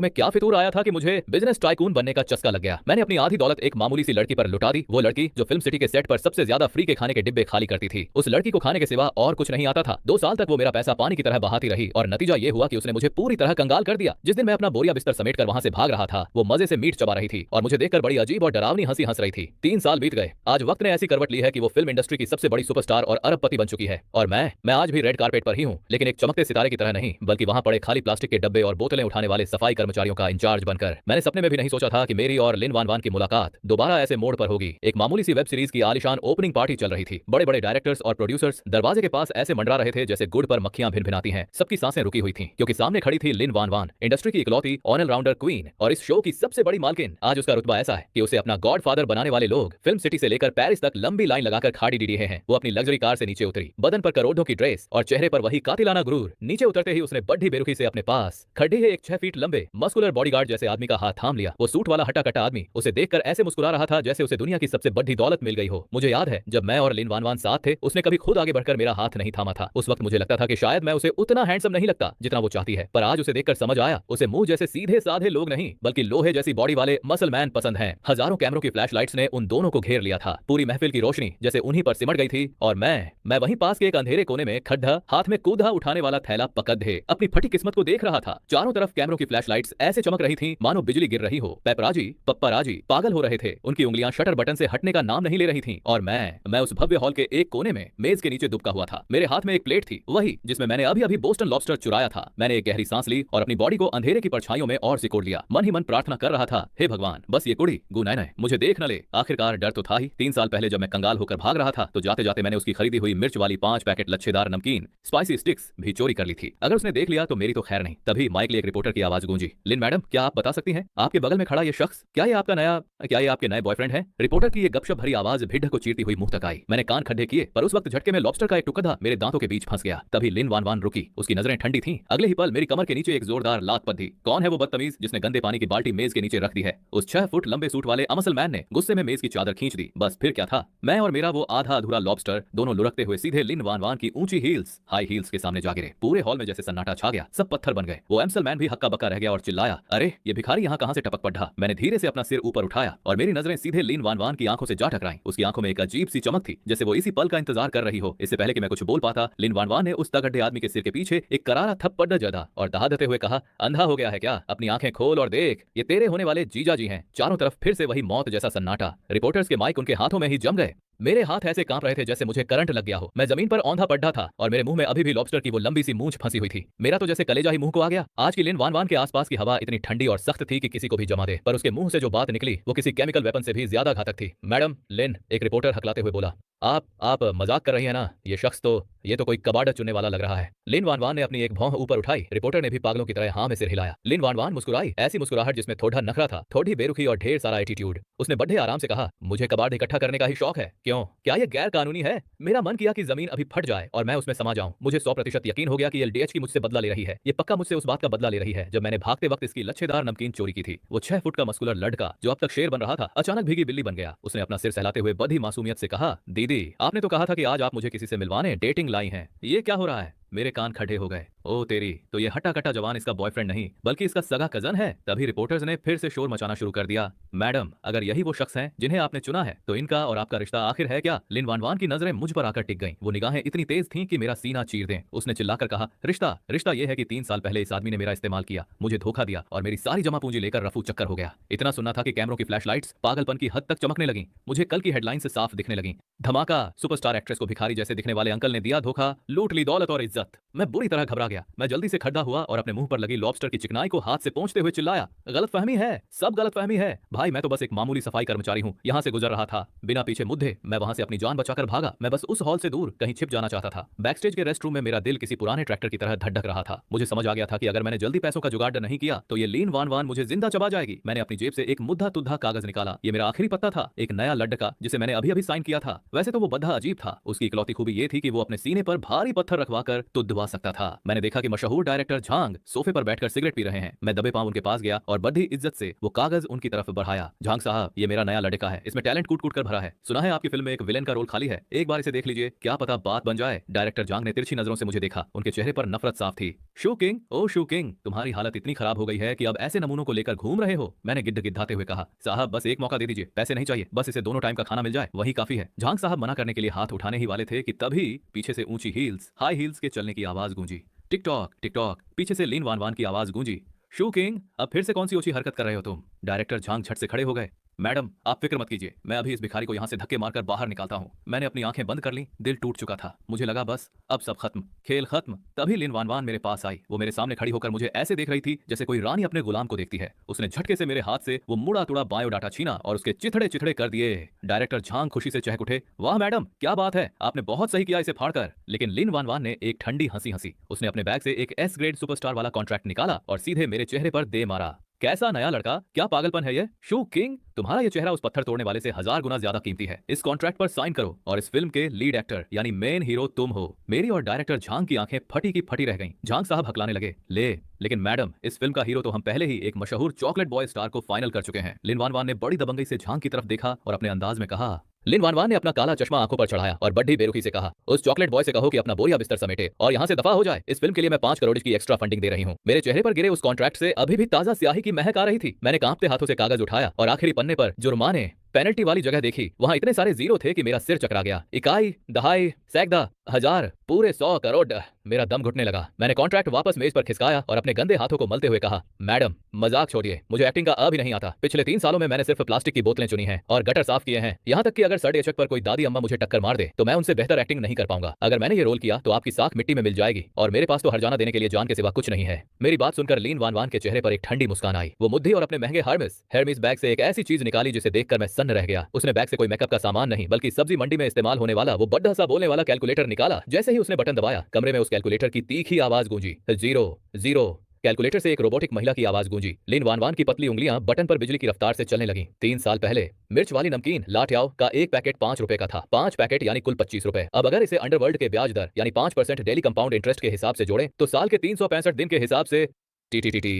में क्या फितूर आया था कि मुझे बिजनेस टाइकून बनने का चस्का लग गया। मैंने अपनी आधी दौलत एक मामूली सी लड़की पर लुटा दी, वो लड़की जो फिल्म सिटी के सेट पर सबसे ज्यादा फ्री के खाने के डिब्बे खाली करती थी। उस लड़की को खाने के सिवा और कुछ नहीं आता था। 2 साल तक वो मेरा पैसा पानी की तरह बहाती रही और नतीजा ये हुआ कि उसने मुझे पूरी तरह कंगाल कर दिया। जिस दिन मैं अपना बोरिया बिस्तर समेट कर वहां से भाग रहा था, वो मजे से मीट चबा रही थी और मुझे देखकर बड़ी अजीब और डरावनी हंसी हंस रही थी। 3 साल बीत गए। आज वक्त ने ऐसी करवट ली है कि वो फिल्म इंडस्ट्री की सबसे बड़ी सुपरस्टार और अरबपति बन चुकी है और मैं आज भी रेड कारपेट पर ही हूँ, लेकिन एक चमकते सितारे की तरह नहीं, बल्कि वहां पड़े खाली प्लास्टिक के डब्बे और बोतलें उठाने वाले सफाई कर्मचारियों का इंचार्ज बनकर। मैंने सपने में भी नहीं सोचा था कि मेरी और लिन वान वान की मुलाकात दोबारा ऐसे मोड़ पर होगी। एक मामूली सी वेब सीरीज की आलीशान ओपनिंग पार्टी चल रही थी। बड़े बड़े डायरेक्टर्स और प्रोड्यूसर्स दरवाजे के पास ऐसे मंडरा रहे थे जैसे गुड़ पर मक्खियां भिनभिनाती हैं। सबकी सांसें रुकी हुई थीं, क्योंकि सामने खड़ी थी लिन वान वान, इंडस्ट्री की इकलौती ऑल राउंडर क्वीन और इस शो की सबसे बड़ी मालकिन। आज उसका रुतबा ऐसा है कि उसे अपना गॉडफादर बनाने वाले लोग फिल्म सिटी से लेकर पेरिस तक लंबी लाइन लगाकर खाड़ी डी रहे हैं। वो अपनी लग्जरी कार से नीचे उतरी, बदन पर करोड़ों की ड्रेस और चेहरे पर वही कातिलाना गुरूर। नीचे उतरते ही उसने बड्ढी बेरुखी से अपने पास खड़े है एक 6 फीट लंबे मस्कुलर बॉडीगार्ड जैसे आदमी का हाथ थाम लिया। वो सूट वाला हटा कटा आदमी उसे देखकर ऐसे मुस्कुरा रहा था जैसे उसे दुनिया की सबसे बड़ी दौलत मिल गई हो। मुझे याद है जब मैं और लिन वान वान साथ थे, उसने कभी खुद आगे बढ़कर मेरा हाथ नहीं थामा था। उस वक्त मुझे लगता था कि शायद मैं उसे उतना हैंडसम नहीं लगता जितना वो चाहती है, पर आज उसे देखकर समझ आया उसे मुंह जैसे सीधे साधे लोग नहीं बल्कि लोहे जैसी बॉडी वाले मसल मैन पसंद हैं। हजारों कैमरों की फ्लैशलाइट्स ने उन दोनों को घेर लिया था। पूरी महफिल की रोशनी जैसे उन्हीं पर सिमट गई थी और मैं वहीं पास के एक अंधेरे कोने में खड्डा हाथ में कूदा उठाने वाला थैला पकड़े अपनी फटी किस्मत को देख रहा था। चारों तरफ कैमरों की फ्लैशलाइट्स ऐसे चमक रही थी मानो बिजली गिर रही हो। पेपराजी पप्पाराजी पागल हो रहे थे। उनकी उंगलियां शटर बटन से हटने का नाम नहीं ले रही थीं और मैं उस भव्य हॉल के एक कोने में मेज के नीचे दुबका हुआ था। मेरे हाथ में एक प्लेट थी, वही जिसमें मैंने अभी अभी बोस्टन लॉबस्टर चुराया था। मैंने एक गहरी सांस ली और अपनी बॉडी को अंधेरे की परछाइयों में और सिकोड़ लिया। मन ही मन प्रार्थना कर रहा था, हे भगवान बस ये कुड़ी गुनैन मुझे देख न ले। आखिरकार डर तो था ही। 3 साल पहले जब मैं कंगाल होकर भाग रहा था तो जाते जाते मैंने उसकी खरीदी हुई मिर्च वाली 5 पैकेट लच्छेदार नमकीन स्पाइसी स्टिक्स भी चोरी कर ली थी। अगर उसने देख लिया तो मेरी तो खैर नहीं। तभी माइक लिए एक रिपोर्टर की आवाज गूंजी, लिन मैडम क्या आप बता सकती हैं आपके बगल में खड़ा ये शख्स क्या ये आपके नए बॉयफ्रेंड है? रिपोर्टर की ये गपशप भरी आवाज भिड्ढ को चीरती हुई मुंह तक आई। मैंने कान खड्डे किए पर उस वक्त झटके में लॉबस्टर का एक टुकड़ा मेरे दांतों के बीच फंस गया। तभी लिन वान वान रुकी। उसकी नजरें ठंडी थीं। अगले ही पल मेरी कमर के नीचे एक जोरदार लात पड़ी। कौन है वो बदतमीज जिसने गंदे पानी की बाल्टी मेज के नीचे रख दी है? उस 6 फुट लंबे सूट वाले अमसल मैन ने गुस्से में मेज की चादर खींच दी। बस फिर क्या था, मैं और मेरा वो आधा अधूरा लॉबस्टर दोनों लुढ़कते हुए सीधे लिन वान वान की ऊंची हील्स हाई हील्स के सामने जा गिरे। पूरे हॉल में जैसे सन्नाटा छा गया। सब पत्थर बन गए। वो अमसल मैन भी हक्का बक्का रह गया और चिल्लाया, अरे ये भिखारी यहाँ कहाँ से टपक पड़ा? मैंने धीरे से अपना सिर ऊपर उठाया और मेरी नजरें सीधे लिन वान वान की आंखों से जा टकराईं। उसकी आंखों में एक अजीब सी चमक थी जैसे वो इसी पल का इंतजार कर रही हो। इससे पहले कि मैं कुछ बोल पाता, लिन वान वान ने उस तगड़े आदमी के सिर के पीछे एक करारा थप्पड़ जड़ा और दहाड़ते हुए कहा, अंधा हो गया है क्या? अपनी आंखें खोल और देख, ये तेरे होने वाले जीजा जी हैं। चारों तरफ फिर से वही मौत जैसा सन्नाटा। रिपोर्टर्स के माइक उनके हाथों में ही जम गए। मेरे हाथ ऐसे कांप रहे थे जैसे मुझे करंट लग गया हो। मैं जमीन पर औंधा पड़ा था और मेरे मुंह में अभी भी लॉबस्टर की वो लंबी सी मूंछ फंसी हुई थी। मेरा तो जैसे कलेजा ही मुंह को आ गया। आज की लिन वान वान के आसपास की हवा इतनी ठंडी और सख्त थी कि किसी को भी जमा दे, पर उसके मुंह से जो बात निकली वो किसी केमिकल वेपन से भी ज्यादा घातक थी। मैडम लिन, एक रिपोर्टर हकलाते हुए बोला, आप मजाक कर रही है ना? ये तो कोई कबाड़ा चुनने वाला लग रहा है। लिन वान वान ने अपनी एक भौं ऊपर उठाई। रिपोर्टर ने भी पागलों की तरह हाँ में सिर हिलाया। लिन वान वान मुस्कुराई, ऐसी मुस्कुराहट जिसमें थोड़ा नखरा था, थोड़ी बेरुखी और ढेर सारा एटीट्यूड। उसने बड़े आराम से कहा, मुझे कबाड़ इकट्ठा करने का ही शौक है। क्यों, क्या ये गैर कानूनी है? मेरा मन किया कि जमीन अभी फट जाए और मैं उसमें समा जाऊं। मुझे 100% यकीन हो गया कि एलडीएच की मुझसे बदला ले रही है। ये पक्का मुझसे उस बात का बदला ले रही है जब मैंने भागते वक्त इसकी लच्छेदार नमकीन चोरी की थी। वो 6 फुट का मस्कुलर लड़का जो अब तक शेर बन रहा था अचानक भीगी बिल्ली बन गया। उसने अपना सिर सहलाते हुए बड़ी मासूमियत से कहा, दीदी आपने तो कहा था कि आज आप मुझे किसी से मिलवाने डेटिंग लाई हैं, ये क्या हो रहा है? मेरे कान खड़े हो गए। ओ तेरी, तो ये हटा कटा जवान इसका बॉयफ्रेंड नहीं बल्कि इसका सगा कजन है। तभी रिपोर्टर्स ने फिर से शोर मचाना शुरू कर दिया, मैडम अगर यही वो शख्स हैं जिन्हें आपने चुना है तो इनका और आपका रिश्ता आखिर है क्या? लिन वान वान की नजरें मुझ पर आकर टिक गईं। वो निगाहें इतनी तेज थीं कि मेरा सीना चीर दें। उसने चिल्लाकर कहा, रिश्ता ये है कि 3 साल पहले इस आदमी ने मेरा इस्तेमाल किया, मुझे धोखा दिया और मेरी सारी जमा पूंजी लेकर रफू चक्कर हो गया। इतना सुनना था कि कैमरों की फ्लैशलाइट्स पागलपन की हद तक चमकने लगी। मुझे कल की हेडलाइन से साफ दिखने लगी, धमाका, सुपरस्टार एक्ट्रेस को भिखारी जैसे दिखने वाले अंकल ने दिया धोखा, लूट ली दौलत और इज्जत। मैं बुरी तरह घबरा गया। मैं जल्दी से खड़ा हुआ और अपने मुंह पर लगी लॉबस्टर की चिकनाई को हाथ से पोंछते हुए चिल्लाया, गलतफहमी है, सब गलतफहमी है भाई। मैं तो बस एक मामूली सफाई कर्मचारी हूँ, यहाँ से गुजर रहा था बिना पीछे मुद्दे। मैं वहां से अपनी जान बचाकर भागा। मैं बस उस हॉल से दूर कहीं छिप जाना चाहता था। बैकस्टेज के रेस्ट रूम में मेरा दिल किसी पुराने ट्रैक्टर की तरह धड़क रहा था। मुझे समझ आ गया था कि अगर मैंने जल्दी पैसों का जुगाड़ नहीं किया तो ये लीन वान वान मुझे जिंदा चबा जाएगी। मैंने अपनी जेब से एक मुद्दा तुद्धा कागज निकाला। ये मेरा आखिरी पत्ता था, एक नया लड्ड का जिसे मैंने अभी अभी साइन किया था। वैसे तो वो बद्धा अजीब था। उसकी इकलौती खूबी ये थी कि वो अपने सीने पर भारी पत्थर रखवाकर तो दबा सकता था। मैंने देखा कि मशहूर डायरेक्टर झांग सोफे पर बैठकर सिगरेट पी रहे हैं। मैं दबे पांव उनके पास गया और बड़ी इज्जत से वो कागज उनकी तरफ बढ़ाया। झांग साहब, ये मेरा नया लड़का है, इसमें टैलेंट कूट कूट कर भरा है। सुना है आपकी फिल्म में एक विलेन का रोल खाली है, एक बार इसे देख लीजिए, क्या पता बात बन जाए। डायरेक्टर झांग ने तिरछी नजरों से मुझे देखा, उनके चेहरे पर नफरत साफ थी। शू किंग, ओ शू किंग, तुम्हारी हालत इतनी खराब हो गई है कि अब ऐसे नमूनों को लेकर घूम रहे हो। मैंने गिड़गिड़ाते हुए कहा, साहब बस एक मौका दे दीजिए, पैसे नहीं चाहिए, बस इसे दोनों टाइम का खाना मिल जाए वही काफी है। झांग साहब मना करने के लिए हाथ उठाने ही वाले थे कि तभी पीछे से ऊंची हील्स, हाई हील्स के चलने की आवाज गूंजी। टिक टॉक टिक टॉक, पीछे से लीन वान वान की आवाज गूंजी। शू किंग, अब फिर से कौन सी ऊंची हरकत कर रहे हो तुम? डायरेक्टर झांग झट से खड़े हो गए। मैडम आप फिक्र मत कीजिए, मैं अभी इस भिखारी को यहाँ से धक्के मारकर बाहर निकालता हूँ। मैंने अपनी आंखें बंद कर ली, दिल टूट चुका था। मुझे लगा बस अब सब खत्म, खेल खत्म। तभी लिन वान वान मेरे पास आई। वो मेरे सामने खड़ी होकर मुझे ऐसे देख रही थी जैसे कोई रानी अपने गुलाम को देखती है। उसने झटके से मेरे हाथ से वो मुड़ा तुड़ा बायोडाटा छीना और उसके चिथड़े चिथड़े कर दिए। डायरेक्टर झांग खुशी से चहक उठे, वाह मैडम क्या बात है, आपने बहुत सही किया इसे फाड़कर। लेकिन लिन वान वान ने एक ठंडी हंसी हंसी। उसने अपने बैग से एक एस ग्रेड सुपरस्टार वाला कॉन्ट्रैक्ट निकाला और सीधे मेरे चेहरे पर दे मारा। कैसा नया लड़का, क्या पागलपन है ये? शू किंग, तुम्हारा ये चेहरा उस पत्थर तोड़ने वाले से 1000 गुना ज्यादा कीमती है। इस कॉन्ट्रैक्ट पर साइन करो और इस फिल्म के लीड एक्टर यानी मेन हीरो तुम हो। मेरी और डायरेक्टर झांग की आंखें फटी की फटी रह गईं। झांग साहब हकलाने लगे, लेकिन मैडम इस फिल्म का हीरो तो हम पहले ही एक मशहूर चॉकलेट बॉय स्टार को फाइनल कर चुके हैं। लिन वान वान ने बड़ी दबंगई से झांग की तरफ देखा और अपने अंदाज में कहा। लिन वान वान ने अपना काला चश्मा आंखों पर चढ़ाया और बड्ढी बेरुखी से कहा, उस चॉकलेट बॉय से कहो कि अपना बोरिया बिस्तर समेटे और यहाँ से दफा हो जाए। इस फिल्म के लिए मैं 5 करोड़ की एक्स्ट्रा फंडिंग दे रही हूँ। मेरे चेहरे पर गिरे उस कॉन्ट्रैक्ट से अभी भी ताजा स्याही की महक आ रही थी। मैंने कांपते हाथों से कागज उठाया और आखिरी पन्ने पर जुर्माने पेनल्टी वाली जगह देखी। वहां इतने सारे जीरो थे कि मेरा सिर चकरा गया। इकाई, दहाई, सैकड़ा, हजार, पूरे 100 करोड़। मेरा दम घुटने लगा। मैंने कॉन्ट्रैक्ट वापस मेज पर खिसकाया और अपने गंदे हाथों को मलते हुए कहा, मैडम मजाक छोड़िए, मुझे एक्टिंग का अभी नहीं आता। पिछले 3 सालों में मैंने सिर्फ प्लास्टिक की बोतलें चुनी हैं और गटर साफ किए हैं। यहाँ तक कि अगर सड़ एचक पर कोई दादी अम्मा मुझे टक्कर मार दे तो मैं उनसे बेहतर एक्टिंग नहीं कर पाऊंगा। अगर मैंने ये रोल किया तो आपकी साख मिट्टी में मिल जाएगी और मेरे पास तो हरजाना देने के लिए जान के सिवा कुछ नहीं है। मेरी बात सुनकर लीन वान वान के चेहरे पर एक ठंडी मुस्कान आई। वो मुद्दी और अपने महंगे हर्मिस बैग से एक ऐसी चीज निकाली जिसे देखकर मैं सन्न रह गया। उसने बैग से कोई मेकअप का सामान नहीं बल्कि सब्जी मंडी में इस्तेमाल होने वाला वो बड्ढा सा बोलने वाला कैलकुलेटर निकाला। जैसे ही उसने बटन दबाया कमरे में उस कैलकुलेटर की तीखी आवाज गूंजी, जीरो जीरो। कैलकुलेटर से एक रोबोटिक महिला की आवाज गूंजी। लिन वान वान की पतली उंगलियां बटन पर बिजली की रफ्तार से चलने लगीं। 3 साल पहले मिर्च वाली नमकीन लाठयाओ का एक पैकेट 5 रुपए का था। 5 पैकेट यानी कुल 25 रुपए। अब अगर इसे अंडरवर्ल्ड के ब्याज दर यानी 5% डेली कंपाउंड इंटरेस्ट के हिसाब से जोड़ें तो साल के 365 दिन के हिसाब से टी।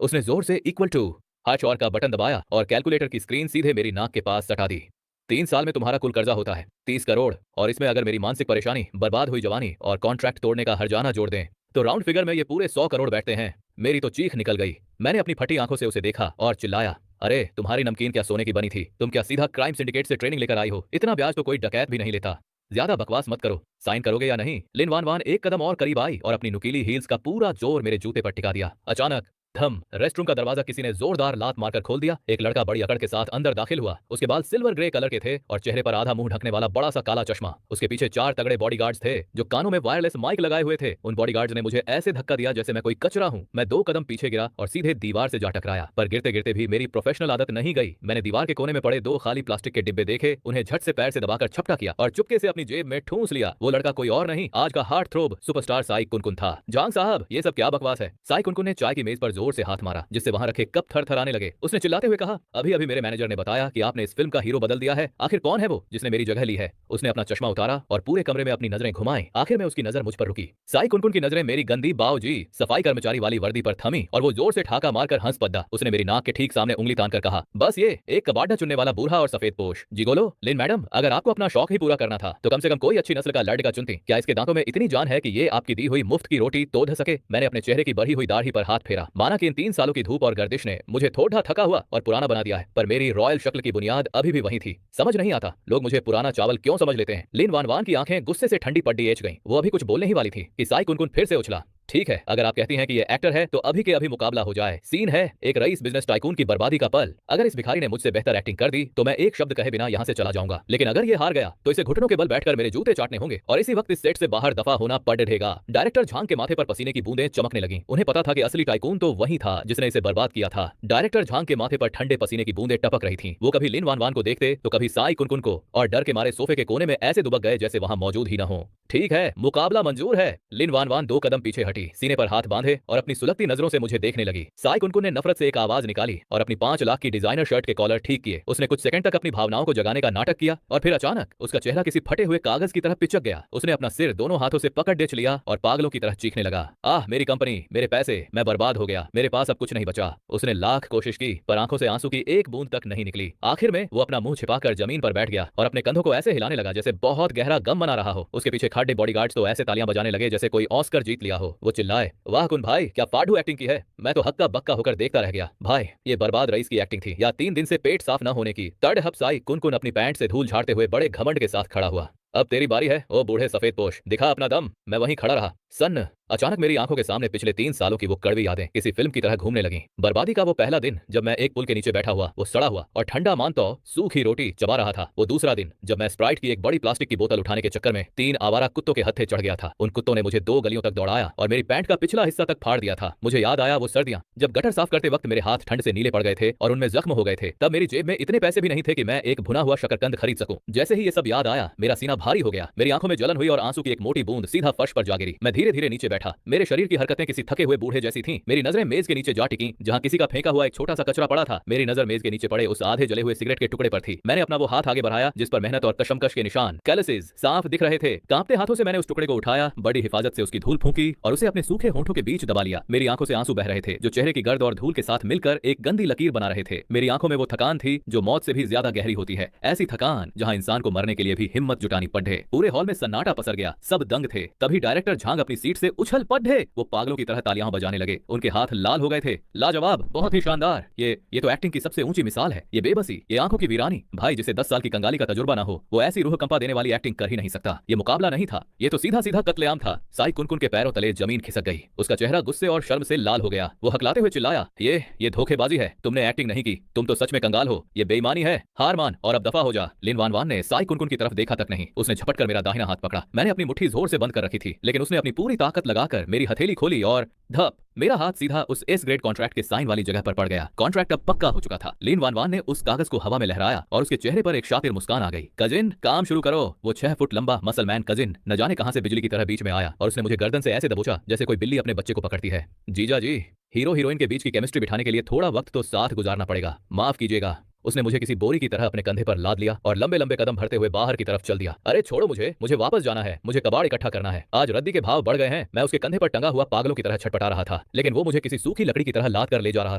उसने जोर से इक्वल टू हर्ष और का बटन दबाया और कैलकुलेटर की स्क्रीन सीधे मेरी नाक के पास सटा दी। 3 साल में तुम्हारा कुल कर्जा होता है 30 करोड़ और इसमें अगर मेरी मानसिक परेशानी, बर्बाद हुई जवानी और कॉन्ट्रैक्ट तोड़ने का हर्जाना जोड़ दें तो राउंड फिगर में ये पूरे 100 करोड़ बैठते हैं। मेरी तो चीख निकल गई। मैंने अपनी फटी आंखों से उसे देखा और चिल्लाया, अरे तुम्हारी नमकीन क्या सोने की बनी थी? तुम क्या सीधा क्राइम सिंडिकेट से ट्रेनिंग लेकर आई हो? इतना ब्याज तो कोई डकैत भी नहीं लेता। ज्यादा बकवास मत करो, साइन करोगे या नहीं? लिन वान वान एक कदम और करीब आई और अपनी नुकीली हील्स का पूरा जोर मेरे जूते पर टिका दिया। अचानक धम, रेस्टरूम का दरवाजा किसी ने जोरदार लात मारकर खोल दिया। एक लड़का बड़ी अकड़ के साथ अंदर दाखिल हुआ। उसके बाल सिल्वर ग्रे कलर के थे और चेहरे पर आधा मुंह ढकने वाला बड़ा सा काला चश्मा। उसके पीछे 4 तगड़े बॉडीगार्ड्स थे जो कानों में वायरलेस माइक लगाए हुए थे। उन बॉडीगार्ड्स ने मुझे ऐसे धक्का दिया जैसे मैं कोई कचरा हूं। मैं 2 कदम पीछे गिरा और सीधे दीवार से जा टकराया। पर गिरते गिरते भी मेरी प्रोफेशनल आदत नहीं गई। मैंने दीवार के कोने में पड़े 2 खाली प्लास्टिक के डिब्बे देखे, उन्हें झट से पैर से दबाकर छपटा किया और चुपके से अपनी जेब में ठूंस लिया। वो लड़का कोई और नहीं, आज का हार्ट थ्रोब सुपरस्टार साई कुनकुन था। झांग साहब ये सब क्या बकवास है? साई कुनकुन ने चाय की मेज पर जोर से हाथ मारा जिससे वहां रखे कप थरथराने लगे। उसने चिल्लाते हुए कहा, अभी अभी मेरे मैनेजर ने बताया कि आपने इस फिल्म का हीरो बदल दिया है। आखिर कौन है वो जिसने मेरी जगह ली है? उसने अपना चश्मा उतारा और पूरे कमरे में अपनी नजरें घुमाई। आखिर में उसकी नजर मुझ पर रुकी। साई कुनकुन की नजरें मेरी गंदी बाऊजी सफाई कर्मचारी वाली वर्दी पर थमी और वो जोर से ठाका मारकर हंस पद्दा। उसने मेरी नाक के ठीक सामने उंगली तानकर कहा, बस ये एक कबाड़ा चुनने वाला बूढ़ा और सफेद पोश जिगोलो। लिन मैडम, अगर आपको अपना शौक ही पूरा करना था तो कम से कम कोई अच्छी नस्ल का लड़का चुनती। क्या इसके दांतों में इतनी जान है कि ये आपकी दी हुई मुफ्त की रोटी तोड़ सके? मैंने अपने चेहरे की बढ़ी हुई दाढ़ी पर हाथ फेरा। माना कि इन 3 सालों की धूप और गर्दिश ने मुझे थोड़ा थका हुआ और पुराना बना दिया है, पर मेरी रॉयल शक्ल की बुनियाद अभी भी वही थी। समझ नहीं आता लोग मुझे पुराना चावल क्यों समझ लेते हैं। लिन वान वान की आंखें गुस्से से ठंडी पड्डी एच गईं। वो अभी कुछ बोलने ही वाली थी कि साई कुनकुन फिर से उछला। ठीक है, अगर आप कहती हैं कि ये एक्टर है तो अभी के अभी मुकाबला हो जाए। सीन है एक रईस बिजनेस टाइकून की बर्बादी का पल। अगर इस भिखारी ने मुझसे बेहतर एक्टिंग कर दी तो मैं एक शब्द कहे बिना यहाँ से चला जाऊंगा, लेकिन अगर ये हार गया तो इसे घुटनों के बल बैठकर मेरे जूते चाटने होंगे और इसी वक्त इस सेट से बाहर दफा होना पड़ेगा। डायरेक्टर झांग के माथे पर पसीने की बूंदें चमकने लगी। उन्हें पता था कि असली टाइकून तो वही था जिसने इसे बर्बाद किया था। डायरेक्टर झांग के माथे पर ठंडे पसीने की बूंदें टपक रही थी। वो कभी लिन वान वान को देखते तो कभी साई कुनकुन को और डर के मारे सोफे के कोने में ऐसे दुबक गए जैसे वहां मौजूद ही न हो। ठीक है, मुकाबला मंजूर है। लिन वान वान 2 कदम पीछे हटी बैठी, सीने पर हाथ बांधे और अपनी सुलगती नजरों से मुझे देखने लगी। साई कुनकुन ने नफरत से एक आवाज निकाली और अपनी 5 लाख की डिजाइनर शर्ट के कॉलर ठीक किए। उसने कुछ सेकंड तक अपनी भावनाओं को जगाने का नाटक किया और फिर अचानक उसका चेहरा किसी फटे हुए कागज की तरह पिचक गया। उसने अपना सिर दोनों हाथों से पकड़ डेच लिया और पागलों की तरह चीखने लगा, आह मेरी कंपनी, मेरे पैसे, मैं बर्बाद हो गया, मेरे पास अब कुछ नहीं बचा। उसने लाख कोशिश की पर आंखों से आंसू की एक बूंद तक नहीं निकली। आखिर में वो अपना मुंह छिपाकर जमीन पर बैठ गया और अपने कंधों को ऐसे हिलाने लगा जैसे बहुत गहरा गम मना रहा हो। उसके पीछे खड़े बॉडीगार्ड्स तो ऐसे तालियां बजाने लगे जैसे कोई ऑस्कर जीत लिया हो। वो चिल्लाए, वाह कुन भाई, क्या फाड़ू एक्टिंग की है। मैं तो हक्का बक्का होकर देखता रह गया। भाई ये बर्बाद रईस की एक्टिंग थी या 3 दिन से पेट साफ न होने की। तड़हप साई कुनकुन अपनी पैंट से धूल झाड़ते हुए बड़े घमंड के साथ खड़ा हुआ। अब तेरी बारी है ओ बूढ़े सफेद पोश, दिखा अपना दम। मैं वहीं खड़ा रहा सन्न। अचानक मेरी आंखों के सामने पिछले 3 सालों की वो कड़वी यादें किसी फिल्म की तरह घूमने लगीं। बर्बादी का वो पहला दिन जब मैं एक पुल के नीचे बैठा हुआ वो सड़ा हुआ और ठंडा मानतो सूखी रोटी चबा रहा था। वो दूसरा दिन जब मैं स्प्राइट की एक बड़ी प्लास्टिक की बोतल उठाने के चक्कर में 3 आवारा कुत्तों के हत्थे चढ़ गया था। उन कुत्तों ने मुझे 2 गलियों तक दौड़ाया और मेरी पैंट का पिछला हिस्सा तक फाड़ दिया था। मुझे याद आया वो सर्दियां जब गटर साफ करते वक्त मेरे हाथ ठंड से नीले पड़ गए थे और उनमें जख्म हो गए थे। तब मेरी जेब में इतने पैसे भी नहीं थे कि मैं एक भुना हुआ शकरकंद खरीद सकूं। जैसे ही ये सब याद आया मेरा सीना भारी हो गया, मेरी आंखों में जलन हुई और आंसू की एक मोटी बूंद सीधा फर्श पर जा गिरी। मैं धीरे धीरे नीचे बैठा। मेरे शरीर की हरकतें किसी थके हुए बूढ़े जैसी थीं। मेरी नजरें मेज के नीचे जा टिकी जहां किसी का फेंका हुआ एक छोटा सा कचरा पड़ा था। मेरी नजर मेज के नीचे पड़े उस आधे जले हुए सिगरेट के टुकड़े पर थी। मैंने अपना वो हाथ आगे बढ़ाया जिस पर मेहनत और कशमकश के निशान कैलसेस साफ दिख रहे थे। कांपते हाथों से मैंने उस टुकड़े को उठाया, बड़ी हिफाजत से उसकी धूल फूंकी और उसे अपने सूखे होंठों के बीच दबा लिया। मेरी आंखों से आंसू बह रहे थे जो चेहरे की गर्द और धूल के साथ मिलकर एक गंदी लकीर बना रहे थे। मेरी आंखों में वो थकान थी जो मौत से भी ज्यादा गहरी होती है। ऐसी थकान जहां इंसान को मरने के लिए भी हिम्मत जुटानी पड़े। पूरे हॉल में सन्नाटा पसर गया, सब दंग थे। तभी डायरेक्टर झांग अपनी सीट से उछल पड़े। वो पागलों की तरह तालियां बजाने लगे। उनके हाथ लाल हो गए थे। लाजवाब, बहुत ही शानदार। ये तो एक्टिंग की सबसे ऊंची मिसाल है। ये बेबसी, ये आंखों की वीरानी। भाई जिसे 10 साल की कंगाली का तजुर्बा ना हो वो ऐसी रूह कंपा देने वाली एक्टिंग कर ही नहीं सकता। ये मुकाबला नहीं था, ये तो सीधा सीधा कत्लेआम था। साई कुनकुन के पैरों तले जमीन खिसक गई। उसका चेहरा गुस्से और शर्म से लाल हो गया। वो हकलाते हुए चिल्लाया, ये धोखेबाजी है, तुमने एक्टिंग नहीं की, तुम तो सच में कंगाल हो। ये बेईमानी है, हार मान और अब दफा हो जा। लिन वान वान ने साई कुनकुन की तरफ देखा तक नहीं। उसने झपट कर मेरा दाहिना हाथ पकड़ा। मैंने अपनी मुट्ठी जोर से बंद कर रखी थी लेकिन उसने अपनी पूरी ताकत लगाकर मेरी हथेली खोली और धप, मेरा हाथ सीधा उस एस ग्रेड कॉन्ट्रैक्ट के साइन वाली जगह पर पड़ गया। कॉन्ट्रैक्ट अब पक्का हो चुका था। लिन वान वान ने उस कागज को हवा में लहराया और उसके चेहरे पर एक शातिर मुस्कान आ गई। कजिन काम शुरू करो। वो 6 फुट लंबा मसलमैन कजिन न जाने कहां से बिजली की तरह बीच में आया और उसने मुझे गर्दन से ऐसे दबोचा जैसे कोई बिल्ली अपने बच्चे को पकड़ती है। जीजा जी, हीरो हीरोइन के बीच की केमिस्ट्री बिठाने के लिए थोड़ा वक्त तो साथ गुजारना पड़ेगा, माफ कीजिएगा। उसने मुझे किसी बोरी की तरह अपने कंधे पर लाद लिया और लंबे लंबे कदम भरते हुए बाहर की तरफ चल दिया। अरे छोड़ो मुझे वापस जाना है, मुझे कबाड़ इकट्ठा करना है। आज रद्दी के भाव बढ़ गए हैं। मैं उसके कंधे पर टंगा हुआ पागलों की तरह छटपटा रहा था लेकिन वो मुझे किसी सूखी लकड़ी की तरह लाद कर ले जा रहा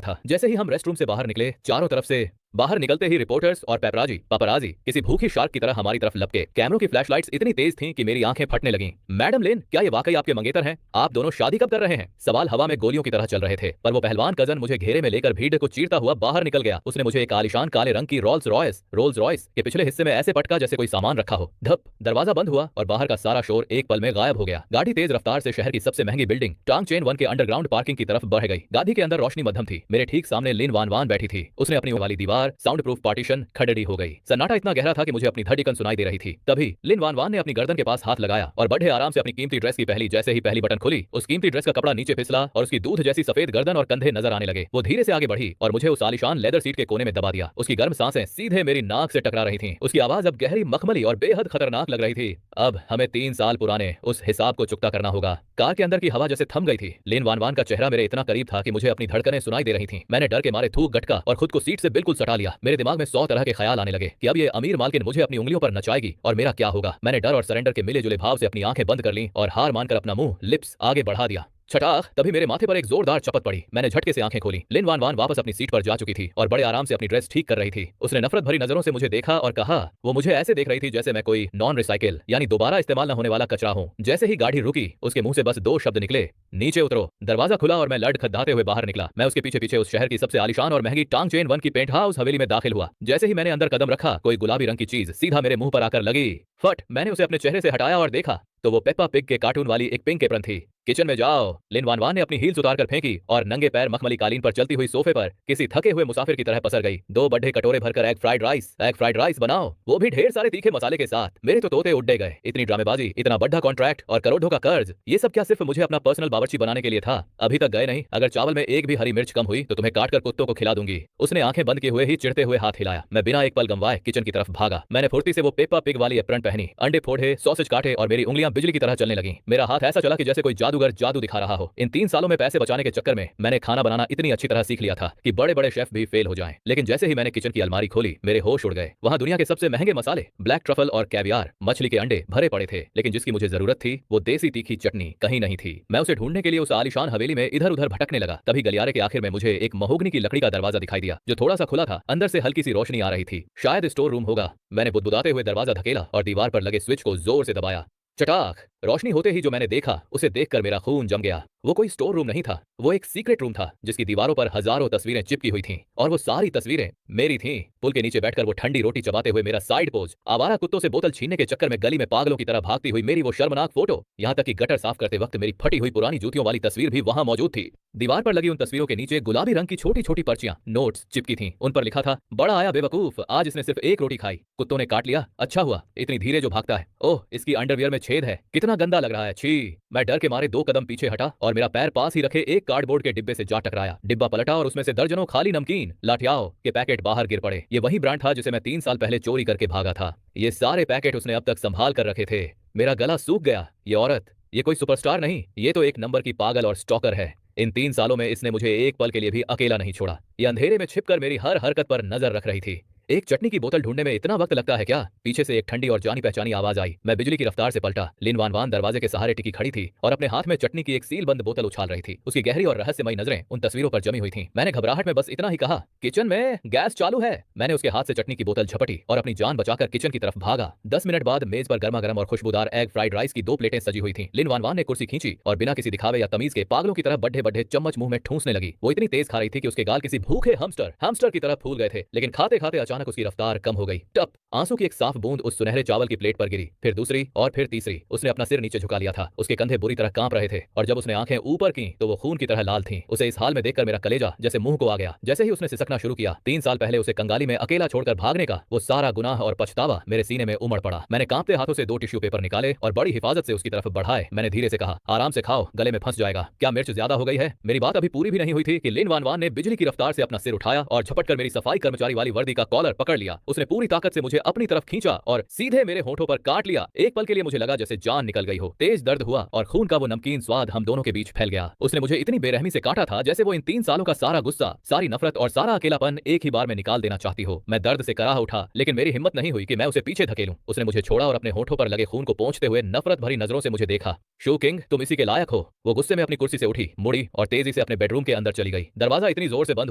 था। जैसे ही हम रेस्टरूम से बाहर निकले, चारों तरफ से बाहर निकलते ही रिपोर्टर्स और पापराजी किसी भूखी शार्क की तरह हमारी तरफ लपके। कैमरों की फ्लैशलाइट्स इतनी तेज थीं कि मेरी आंखें फटने लगीं। मैडम लिन, क्या ये वाकई आपके मंगेतर हैं? आप दोनों शादी कब कर रहे हैं? सवाल हवा में गोलियों की तरह चल रहे थे पर वो पहलवान कजन मुझे घेरे में लेकर भीड़ को चीरता हुआ बाहर निकल गया। उसने मुझे एक आलीशान काले रंग की रोल्स रॉयस के पिछले हिस्से में ऐसे पटका जैसे कोई सामान रखा हो। धप, दरवाजा बंद हुआ और बाहर का सारा शोर एक पल में गायब हो गया। गाड़ी तेज रफ्तार से शहर की सबसे महंगी बिल्डिंग टांग चेन 1 के अंडरग्राउंड पार्किंग की तरफ बढ़ गई। गाड़ी के अंदर रोशनी मध्यम थी। मेरे ठीक सामने लिन वान वान बैठी थी। उसने अपनी वाली दीवार साउंड प्रूफ पार्टीशन खड़ड़ी हो गई। सन्नाटा इतना गहरा था कि मुझे अपनी धड़कन सुनाई दे रही थी। तभी लिन वान वान ने अपनी गर्दन के पास हाथ लगाया और बड़े आराम से अपनी कीमती ड्रेस की पहली जैसे ही पहली बटन खुली, उस कीमती ड्रेस का कपड़ा नीचे फिसला और उसकी दूध जैसी सफेद गर्दन और कंधे नजर आने लगे। वो धीरे से आगे बढ़ी और मुझे उस आलीशान लेदर सीट के कोने में दबा दिया। उसकी गर्म सांसें सीधे मेरी नाक से टकरा रही थीं। उसकी आवाज अब गहरी, मखमली और बेहद खतरनाक लग रही थी। अब हमें 3 साल पुराने उस हिसाब को चुकता करना होगा। कार के अंदर की हवा जैसे थम गई थी। लिन वान वान का चेहरा मेरे इतना करीब था कि मुझे अपनी धड़कनें सुनाई दे रही थीं। मैंने डर के मारे थूक गटका और खुद को सीट से बिल्कुल सटा लिया। मेरे दिमाग में 100 तरह के ख्याल आने लगे कि अब ये अमीर मालकिन मुझे अपनी उंगलियों पर नचाएगी और मेरा क्या होगा। मैंने डर और सरेंडर के मिले जुले भाव से अपनी आंखें बंद कर लीं और हार मानकर अपना मुंह लिप्स आगे बढ़ा दिया। छटाक, तभी मेरे माथे पर एक जोरदार चपत पड़ी। मैंने झटके से आंखें खोली। लिन वान वान वापस अपनी सीट पर जा चुकी थी और बड़े आराम से अपनी ड्रेस ठीक कर रही थी। उसने नफरत भरी नजरों से मुझे देखा और कहा, वो मुझे ऐसे देख रही थी जैसे मैं कोई नॉन रिसाइकिल यानी दोबारा इस्तेमाल न होने वाला कचरा हूं। जैसे ही गाड़ी रुकी, उसके मुंह से बस 2 शब्द निकले, नीचे उतरो। दरवाजा खुला और मैं लड़ खद्दाते हुए बाहर निकला। मैं उसके पीछे पीछे उस शहर की सबसे आलीशान और महंगी टांग चेन 1 की पेंट हाउस हवेली में दाखिल हुआ। जैसे ही मैंने अंदर कदम रखा, कोई गुलाबी रंग की चीज सीधा मेरे मुंह पर आकर लगी। फट, मैंने उसे अपने चेहरे से हटाया और देखा तो वो पेप्पा पिग के कार्टून वाली एक पिंक एप्रन थी। किचन में जाओ। लिन वान वान ने अपनी हील्स उतारकर फेंकी और नंगे पैर मखमली कालीन पर चलती हुई सोफे पर किसी थके हुए मुसाफिर की तरह पसर गई। 2 बड़े कटोरे भरकर एग फ्राइड राइस बनाओ, वो भी ढेर सारे तीखे मसाले के साथ। मेरे तो तोते उड़े गए। इतनी ड्रामेबाजी, इतना बड़ा कॉन्ट्रैक्ट और करोड़ों का कर्ज, ये सब क्या सिर्फ मुझे अपना पर्सनल बावर्ची बनाने के लिए था? अभी तक गए नहीं। अगर चावल में एक भी हरी मिर्च कम हुई तो तुम्हें काटकर कुत्तों को खिला दूंगी। उसने आंखें बंद किए हुए ही चिढ़ते हुए हाथ हिलाया। मैं बिना एक पल गंवाए किचन की तरफ भागा। मैंने फुर्ती से वो पेप्पा पिग वाली एप्रन पहनी, अंडे फोड़े, सॉसेज काटे और मेरी उंगलियां बिजली की तरह चलने लगी। मेरा हाथ ऐसा चला कि जैसे कोई जादू जादूगर जादू दिखा रहा हो। इन 3 सालों में पैसे बचाने के चक्कर में मैंने खाना बनाना इतनी अच्छी तरह सीख लिया था कि बड़े बड़े शेफ भी फेल हो जाएं। लेकिन जैसे ही मैंने किचन की अलमारी खोली, मेरे होश उड़ गए। वहां दुनिया के सबसे महंगे मसाले, ब्लैक ट्रफल और कैवियार, मछली के अंडे भरे पड़े थे, लेकिन जिसकी मुझे जरूरत थी वो देसी तीखी चटनी कहीं नहीं थी। मैं उसे ढूंढने के लिए उस आलीशान हवेली में इधर उधर भटकने लगा। तभी गलियारे के आखिर में मुझे एक महोगनी की लकड़ी का दरवाजा दिखाई दिया, जो थोड़ा सा खुला था। अंदर से हल्की सी रोशनी आ रही थी, शायद स्टोर रूम होगा। मैंने बुदबुदाते हुए दरवाजा धकेला और दीवार पर लगे स्विच को जोर से दबाया। चटाक! रोशनी होते ही जो मैंने देखा उसे देखकर मेरा खून जम गया। वो कोई स्टोर रूम नहीं था, वो एक सीक्रेट रूम था जिसकी दीवारों पर हजारों तस्वीरें चिपकी हुई थीं, और वो सारी तस्वीरें मेरी थीं। पुल के नीचे बैठकर वो ठंडी रोटी चबाते हुए मेरा साइड पोज, आवारा कुत्तों से बोतल छीनने के चक्कर में गली में पागलों की तरह भागती हुई मेरी वो शर्मनाक फोटो, यहाँ तक कि गटर साफ करते वक्त मेरी फटी हुई पुरानी जूतियों वाली तस्वीर भी वहां मौजूद थी। दीवार पर लगी उन तस्वीरों के नीचे गुलाबी रंग की छोटी छोटी पर्चियां, नोट्स चिपकी थीं। उन पर लिखा था, बड़ा आया बेवकूफ, आज इसने सिर्फ एक रोटी खाई, कुत्तों ने काट लिया, अच्छा हुआ, इतनी धीरे जो भागता है, ओह इसकी अंडरवियर में छेद है, कितना गंदा लग रहा है, छी। मैं डर के मारे 2 कदम पीछे हटा और मेरा पैर पास ही रखे एक कार्डबोर्ड के डिब्बे से जा टकराया। डिब्बा पलटा और उसमें से दर्जनों खाली नमकीन, लाठियाओ के पैकेट बाहर गिर पड़े। ये वही ब्रांड था जिसे मैं 3 साल पहले चोरी करके भागा था। ये सारे पैकेट उसने अब तक संभाल कर रखे थे। मेरा गला सूख गया। ये औरत, ये कोई सुपरस्टार नहीं, ये तो एक नंबर की पागल और स्टॉकर है। इन 3 सालों में इसने मुझे एक पल के लिए भी अकेला नहीं छोड़ा। ये अंधेरे में छिपकर मेरी हर हरकत पर नजर रख रही थी। एक चटनी की बोतल ढूंढने में इतना वक्त लगता है क्या? पीछे से एक ठंडी और जानी पहचानी आवाज आई। मैं बिजली की रफ्तार से पलटा। लिन वान वान दरवाजे के सहारे टिकी खड़ी थी और अपने हाथ में चटनी की एक सील बंद बोतल उछाल रही थी। उसकी गहरी और रहस्यमयी नजरें उन तस्वीरों पर जमी हुई थीं। मैंने घबराहट में बस इतना ही कहा, किचन में गैस चालू है। मैंने उसके हाथ से चटनी की बोतल झपटी और अपनी जान बचाकर किचन की तरफ भागा। 10 मिनट बाद मेज पर गर्मा गर्म और खुशबूदार एग फ्राइड राइस की 2 प्लेटें सजी हुई थी। लिन वान वान ने कुर्सी खींची और बिना किसी दिखावे या तमीज के पागलों की तरह बड्ढे बड्ढे चम्मच मुंह में ठूंसने लगी। वो इतनी तेज खा रही थी कि उसके गाल किसी भूखे हैमस्टर की तरह फूल गए थे, लेकिन खाते खाते अचानक उसकी रफ्तार कम हो गई। टप! आंसू की एक साफ बूंद उस सुनहरे चावल की प्लेट पर गिरी, फिर दूसरी और फिर तीसरी। उसने अपना सिर नीचे झुका लिया था, उसके कंधे बुरी तरह कांप रहे थे और जब उसने आंखें ऊपर की तो वो खून की तरह लाल थीं। उसे इस हाल में देखकर मेरा कलेजा जैसे मुंह को आ गया। जैसे ही उसने सिसकना शुरू किया, 3 साल पहले उसे कंगाली में अकेला छोड़कर भागने का वो सारा गुनाह और पछतावा मेरे सीने में उमड़ पड़ा। मैंने कांपते हाथों से 2 टिश्यू पेपर निकाले और बड़ी हिफाजत से उसकी तरफ बढ़ाए। मैंने धीरे से कहा, आराम से खाओ, गले में फंस जाएगा। क्या मिर्च ज्यादा हो गई है? मेरी बात अभी पूरी भी नहीं हुई थी कि लिन वान वान ने बिजली की रफ्तार से अपना सिर उठाया और झपटकर मेरी सफाई कर्मचारी वाली वर्दी का कॉलर पकड़ लिया। उसने पूरी ताकत से मुझे अपनी तरफ खींचा और सीधे मेरे होठों पर काट लिया। एक पल के लिए मुझे लगा जैसे जान निकल गई हो। तेज दर्द हुआ और खून का वो नमकीन स्वाद हम दोनों के बीच फैल गया। उसने मुझे इतनी बेरहमी से काटा था जैसे वो इन 3 सालों का सारा गुस्सा, सारी नफरत और सारा अकेलापन एक ही बार में निकाल देना चाहती हो। मैं दर्द से कराह उठा, लेकिन मेरी हिम्मत नहीं हुई कि मैं उसे पीछे धकेलूं। उसने मुझे छोड़ा और अपने होठों पर लगे खून को पोंछते हुए नफरत भरी नजरों से मुझे देखा। शू किंग, तुम इसी के लायक हो। वो गुस्से में अपनी कुर्सी से उठी, मुड़ी और तेजी से अपने बेडरूम के अंदर चली गई। दरवाजा इतनी जोर से बंद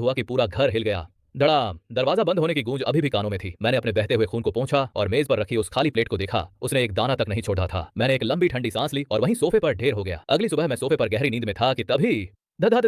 हुआ कि पूरा घर हिल गया। धड़ाम! दरवाजा बंद होने की गूंज अभी भी कानों में थी। मैंने अपने बहते हुए खून को पोंछा और मेज पर रखी उस खाली प्लेट को देखा। उसने एक दाना तक नहीं छोड़ा था। मैंने एक लंबी ठंडी सांस ली और वहीं सोफे पर ढेर हो गया। अगली सुबह मैं सोफे पर गहरी नींद में था कि तभी धद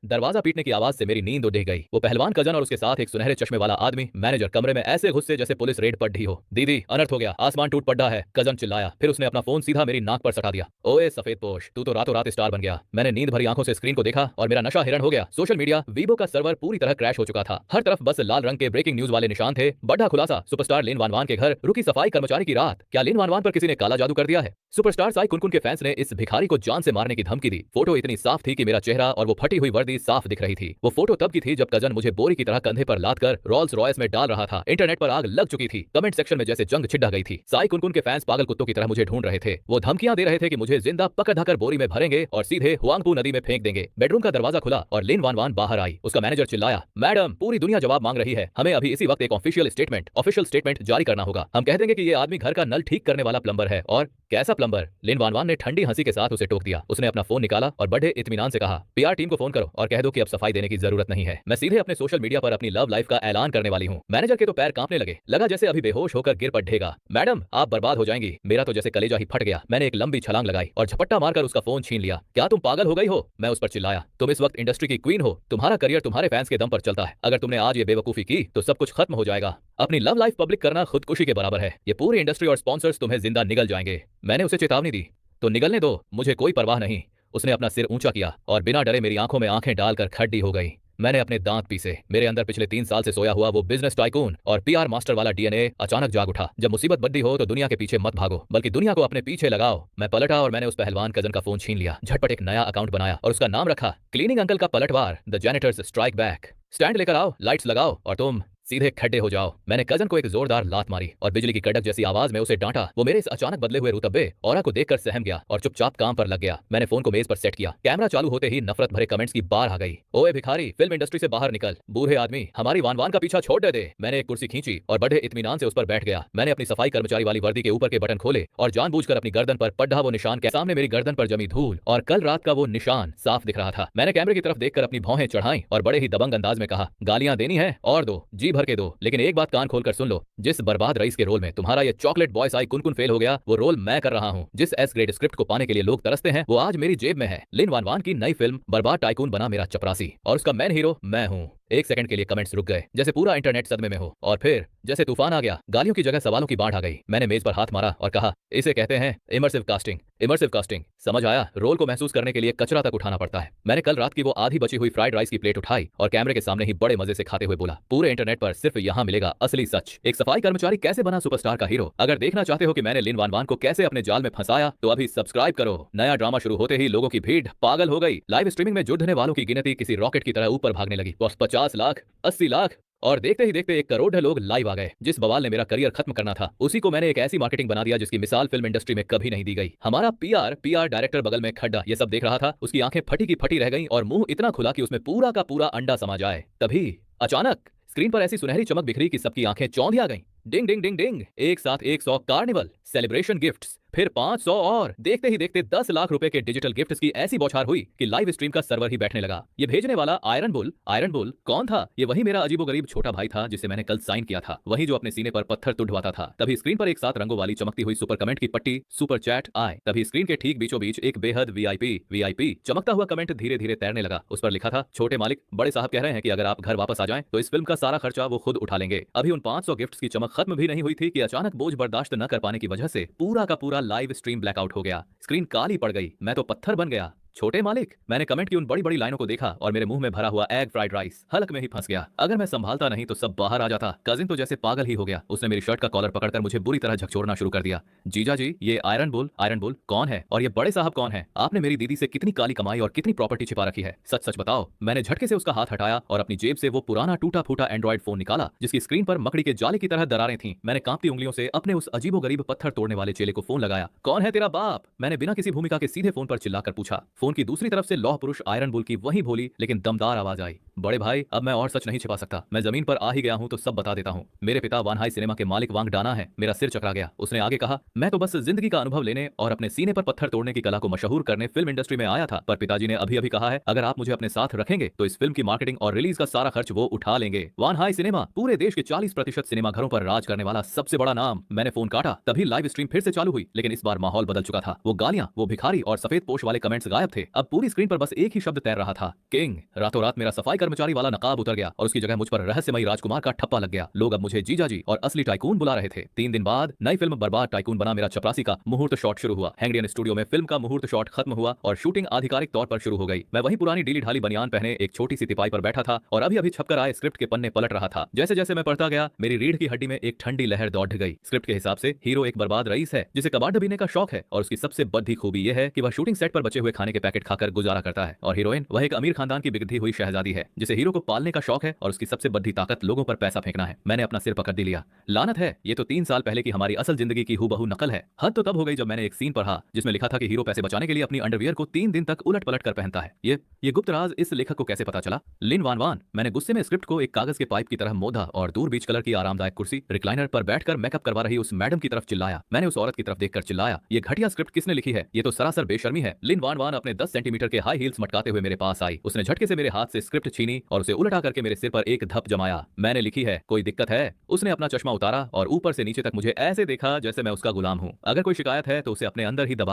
दरवाजा पीटने की आवाज से मेरी नींद उड़ गई। वो पहलवान कजन और उसके साथ एक सुनहरे चश्मे वाला आदमी मैनेजर कमरे में ऐसे घुसे जैसे पुलिस रेड पर ढी हो। दीदी, अनर्थ हो गया, आसमान टूट पड़ा है, कजन चिल्लाया। फिर उसने अपना फोन सीधा मेरी नाक पर सटा दिया। ओए सफेद पोश, तू तो रातों रात स्टार बन गया। मैंने नींद भरी आंखों से स्क्रीन को देखा और मेरा नशा हिरण हो गया। सोशल मीडिया वीबो का सर्वर पूरी तरह क्रैश हो चुका था। हर तरफ बस लाल रंग के ब्रेकिंग न्यूज वाले निशान थे। बड़ा खुलासा, सुपरस्टार लिन वान वान के घर रुकी सफाई कर्मचारी की रात। क्या लिन वान वान पर किसी ने काला जादू कर दिया है? सुपरस्टार साई कुनकुन के फैंस ने इस भिखारी को जान से मारने की धमकी दी। फोटो इतनी साफ थी कि मेरा चेहरा और वो फटी हुई वर्दी साफ दिख रही थी। वो फोटो तब की थी जब कजन मुझे बोरी की तरह कंधे पर लाद कर रोल्स रॉयस में डाल रहा था। इंटरनेट पर आग लग चुकी थी। कमेंट सेक्शन में जैसे जंग छिड़ा गई थी। साई कुनकुन के फैंस पागल कुत्तों की तरह मुझे ढूंढ रहे थे। वो धमकियां दे रहे थे कि मुझे जिंदा पकड़ धकर बोरी में भरेंगे और सीधे हुआंगपू नदी में फेंक देंगे। बेडरूम का दरवाजा खुला और लिन वान वान बाहर आई। उसका मैनेजर चिल्लाया, मैडम, पूरी दुनिया जवाब मांग रही है, हमें अभी इसी वक्त एक ऑफिशियल स्टेटमेंट जारी करना होगा। हम कह देंगे कि ये आदमी घर का नल ठीक करने वाला प्लम्बर है। और कैसा प्लम्बर? लिन वान वान ने ठंडी हंसी के साथ उसे टोक दिया। उसने अपना फोन निकाला और बड़े इत्मीनान से कहा, पीआर टीम को फोन करो और कह दो कि अब सफाई देने की जरूरत नहीं है। मैं सीधे अपने सोशल मीडिया पर अपनी लव लाइफ का ऐलान करने वाली हूँ। मैनेजर के तो पैर कांपने लगे, लगा जैसे अभी बेहोश होकर गिर पड़ेगा। मैडम, आप बर्बाद हो जाएंगी। मेरा तो जैसे कलेजा ही फट गया। मैंने एक लंबी छलांग लगाई और झपट्टा मारकर उसका फोन छीन लिया। क्या तुम पागल हो गई हो? मैं उस पर चिल्लाया। तुम इस वक्त इंडस्ट्री की क्वीन हो। तुम्हारा करियर तुम्हारे फैंस के दम पर चलता है। अगर तुमने आज ये बेवकूफी की तो सब कुछ खत्म हो जाएगा। अपनी लव लाइफ पब्लिक करना खुदकुशी के बराबर है। ये पूरी इंडस्ट्री और स्पॉन्सर्स तुम्हें जिंदा निगल जाएंगे। मैंने उसे चेतावनी दी, तो निगलने दो, मुझे कोई परवाह नहीं। उसने अपना सिर ऊंचा किया और बिना डरे मेरी आंखों में आंखें डालकर खड्डी हो गई। मैंने अपने दांत पीसे। मेरे अंदर पिछले 3 साल से सोया हुआ वो बिजनेस टाइकून और पीआर मास्टर वाला डीएनए अचानक जाग उठा। जब मुसीबत बद्दी हो तो दुनिया के पीछे मत भागो, बल्कि दुनिया को अपने पीछे लगाओ। मैं पलटा और मैंने उस पहलवान कजन का फोन छीन लिया। झटपट एक नया अकाउंट बनाया और उसका नाम रखा क्लीनिंग अंकल का पलटवार, द जेनिटर्स स्ट्राइक बैक। स्टैंड लेकर आओ, लाइट्स लगाओ और तुम सीधे खड्डे हो जाओ। मैंने कजन को एक जोरदार लात मारी और बिजली की कड़क जैसी आवाज में उसे डांटा। वो मेरे इस अचानक बदले हुए रुतबे ऑरा को देखकर सहम गया और चुपचाप काम पर लग गया। मैंने फोन को मेज पर सेट किया। कैमरा चालू होते ही नफरत भरे कमेंट्स की बाढ़ आ गई। ओए भिखारी, फिल्म इंडस्ट्री से बाहर निकल। बूढ़े आदमी, हमारी वान वान का पीछा छोड़ दे। मैंने एक कुर्सी खींची और बड़े इत्मीनान से उस पर बैठ गया। मैंने अपनी सफाई कर्मचारी वाली वर्दी के ऊपर के बटन खोले और जानबूझकर अपनी गर्दन पर पड्ढा वो निशान के सामने मेरी गर्दन पर जमी धूल और कल रात का वो निशान साफ दिख रहा था। मैंने कैमरे की तरफ देखकर अपनी भौहें चढ़ाई और बड़े ही दबंग अंदाज में कहा, गालियां देनी है और दो, जी भर के दो, लेकिन एक बात कान खोलकर सुन लो, जिस बर्बाद रईस के रोल में तुम्हारा ये चॉकलेट बॉय साई कुन फेल हो गया, वो रोल मैं कर रहा हूँ। जिस एस ग्रेड स्क्रिप्ट को पाने के लिए लोग तरसते हैं, वो आज मेरी जेब में है। लिन वान वान की नई फिल्म बर्बाद टाइकून बना मेरा चपरासी और उसका मेन हीरो मैं हूँ। एक सेकंड के लिए कमेंट्स रुक गए, जैसे पूरा इंटरनेट सदमे में हो, और फिर जैसे तूफान आ गया। गालियों की जगह सवालों की बाढ़ आ गई। मैंने मेज पर हाथ मारा और कहा, इसे कहते हैं इमर्सिव कास्टिंग। इमर्सिव कास्टिंग, समझ आया? रोल को महसूस करने के लिए कचरा तक उठाना पड़ता है। मैंने कल रात की वो आधी बची हुई फ्राइड राइस की प्लेट उठाई और कैमरे के सामने ही बड़े मजे से खाते हुए बोला, पूरे इंटरनेट पर सिर्फ यहाँ मिलेगा असली सच। एक सफाई कर्मचारी कैसे बना सुपरस्टार का हीरो। अगर देखना चाहते हो कि मैंने लिन वान वान को कैसे अपने जाल में फंसाया, तो अभी सब्सक्राइब करो। नया ड्रामा शुरू होते ही लोगों की भीड़ पागल हो गई। लाइव स्ट्रीमिंग में जुड़ने वालों की गिनती किसी रॉकेट की तरह ऊपर भागने लगी। 50 लाख, 80 लाख, और देखते ही देखते 1 करोड़ लोग लाइव आ गए। जिस बवाल ने मेरा करियर खत्म करना था, उसी को मैंने एक ऐसी मार्केटिंग बना दिया जिसकी मिसाल फिल्म इंडस्ट्री में कभी नहीं दी गई। हमारा पीआर डायरेक्टर बगल में खड्डा ये सब देख रहा था। उसकी आंखें फटी की फटी रह गईं और मुंह इतना खुला कि उसमें पूरा का पूरा अंडा समा जाए। तभी अचानक स्क्रीन पर ऐसी सुनहरी चमक बिखरी कि सबकी आंखें चौंधी आ गईं। डिंग डिंग डिंग डिंग, एक साथ 100 कार्निवल सेलिब्रेशन गिफ्ट्स, फिर 500 और देखते ही देखते 10 लाख रुपए के डिजिटल गिफ्ट्स की ऐसी बौछार हुई कि लाइव स्ट्रीम का सर्वर ही बैठने लगा। ये भेजने वाला आयरन बुल कौन था? ये वही मेरा अजीबोगरीब छोटा भाई था जिसे मैंने कल साइन किया था, वही जो अपने सीने पर पत्थर तुड़वाता था। तभी स्क्रीन पर एक साथ रंगों वाली चमकती हुई सुपर कमेंट की पट्टी सुपर चैट आए। तभी स्क्रीन के ठीक बीचों बीच एक बेहद वीआईपी चमकता हुआ कमेंट धीरे धीरे तैरने लगा। उस पर लिखा था, छोटे मालिक, बड़े साहब कह रहे हैं कि अगर आप घर वापस आ जाएं तो इस फिल्म का सारा खर्चा वो खुद उठा लेंगे। अभी उन 500 गिफ्ट्स की चमक खत्म भी नहीं हुई थी कि अचानक बोझ बर्दाश्त न कर पाने की वजह से पूरा का पूरा लाइव स्ट्रीम ब्लैकआउट हो गया। स्क्रीन काली पड़ गई। मैं तो पत्थर बन गया। छोटे मालिक, मैंने कमेंट की उन बड़ी बड़ी लाइनों को देखा और मेरे मुंह में भरा हुआ एग फ्राइड राइस हलक में ही फंस गया। अगर मैं संभालता नहीं तो सब बाहर आ जाता। कजिन तो जैसे पागल ही हो गया। उसने मेरी शर्ट का कॉलर पकड़कर मुझे बुरी तरह झकझोरना शुरू कर दिया। जीजा जी, ये आयरन बुल कौन है और ये बड़े साहब कौन है? आपने मेरी दीदी से कितनी काली कमाई और कितनी प्रॉपर्टी छिपा रखी है? सच सच बताओ। मैंने झटके से उसका हाथ हटाया और अपनी जेब से वो पुराना टूटा फूटा एंड्रॉइड फोन निकाला जिसकी स्क्रीन पर मकड़ी के जाले की तरह दरारें थीं। मैंने कांपती उंगलियों से अपने उस अजीबोगरीब पत्थर तोड़ने वाले चेले को फोन लगाया। कौन है तेरा बाप? मैंने बिना किसी भूमिका के सीधे फोन पर चिल्लाकर पूछा। फोन की दूसरी तरफ से लौह पुरुष आयरन बुल की वही भोली लेकिन दमदार आवाज आई। बड़े भाई, अब मैं और सच नहीं छिपा सकता। मैं जमीन पर आ ही गया हूं तो सब बता देता हूं। मेरे पिता वान हाई सिनेमा के मालिक वांग डाना है। मेरा सिर चकरा गया। उसने आगे कहा, मैं तो बस जिंदगी का अनुभव लेने और अपने सीने पर पत्थर तोड़ने की कला को मशहूर करने फिल्म इंडस्ट्री में आया था, पर पिताजी ने अभी अभी कहा है अगर आप मुझे अपने साथ रखेंगे तो इस फिल्म की मार्केटिंग और रिलीज का सारा खर्च वो उठा लेंगे। वान हाई सिनेमा पूरे देश के 40% सिनेमा घरों पर राज करने वाला सबसे बड़ा नाम। मैंने फोन काटा। तभी लाइव स्ट्रीम फिर से चालू हुई, लेकिन इस बार माहौल बदल चुका था। वो गालियां, वो भिखारी और सफेद पोश वाले कमेंट्स गायब थे। अब पूरी स्क्रीन पर बस एक ही शब्द तैर रहा था, किंग। रातों रात मेरा सफाई कर्मचारी वाला नकाब उतर गया और उसकी जगह मुझ पर रहस्यमयी राजकुमार का ठप्पा लग गया। लोग अब मुझे जीजा जी और असली टाइकून बुला रहे थे। 3 दिन बाद नई फिल्म बर्बाद टाइकून बना मेरा चपरासी का मुहूर्त शॉट शुरू हुआ। हैंगडियन स्टूडियो में फिल्म का मुहूर्त शॉट खत्म हुआ और शूटिंग आधिकारिक तौर पर शुरू हो गई। मैं वही पुरानी डीली ढाली बनियान पहने एक छोटी सी तिपाई पर बैठा था और अभी अभी छपकर आए स्क्रिप्ट के पन्ने पलट रहा था। जैसे जैसे मैं पढ़ता गया, मेरी रीढ़ की हड्डी में एक ठंडी लहर दौड़ गई। स्क्रिप्ट के हिसाब से हीरो एक बर्बाद रईस है जिसे कबाड़ बीने का शौक है और उसकी सबसे बड़ी खूबी यह है कि वह शूटिंग सेट पर बचे हुए खाने के पैकेट खाकर गुजारा करता है। और हीरोइन वह एक अमीर खानदान की बिगड़ी हुई शहजादी है जिसे हीरो को पालने का शौक है और उसकी सबसे बड़ी ताकत लोगों पर पैसा फेंकना है। मैंने अपना सिर पकड़ लिया। लानत है, ये तो 3 साल पहले की हमारी असल जिंदगी की हूबहू नकल है। हद तो तब हो गई जब मैंने एक सीन पढ़ा जिसमें लिखा था कि हीरो पैसे बचाने के लिए अपनी अंडरवियर को 3 दिन तक उलट पलट कर पहनता है। ये गुप्त राज इस लेखक को कैसे पता चला? लिन वान वान। मैंने गुस्से में स्क्रिप्ट को एक कागज के पाइप की तरह मोदा और दूर बीच कलर की आरामदायक कुर्सी रिक्लाइनर पर बैठकर मेकअप करवा रही उस मैडम की तरफ चिल्लाया। मैंने उस औरत की तरफ देखकर चिल्लाया, ये घटिया स्क्रिप्ट किसने लिखी है? ये तो सरासर बेशर्मी है। लिन वान वान अपने 10 सेंटीमीटर के हाई हील्स मटकाते हुए मेरे पास आई। उसने झटके से मेरे हाथ से स्क्रिप्ट छीनी और उसे उलटा करके मेरे सिर पर एक धप जमाया। मैंने लिखी है, कोई दिक्कत है? उसने अपना चश्मा उतारा और ऊपर से नीचे तक मुझे ऐसे देखा जैसे मैं उसका गुलाम हूँ। अगर कोई शिकायत है तो उसे अपने अंदर ही दबा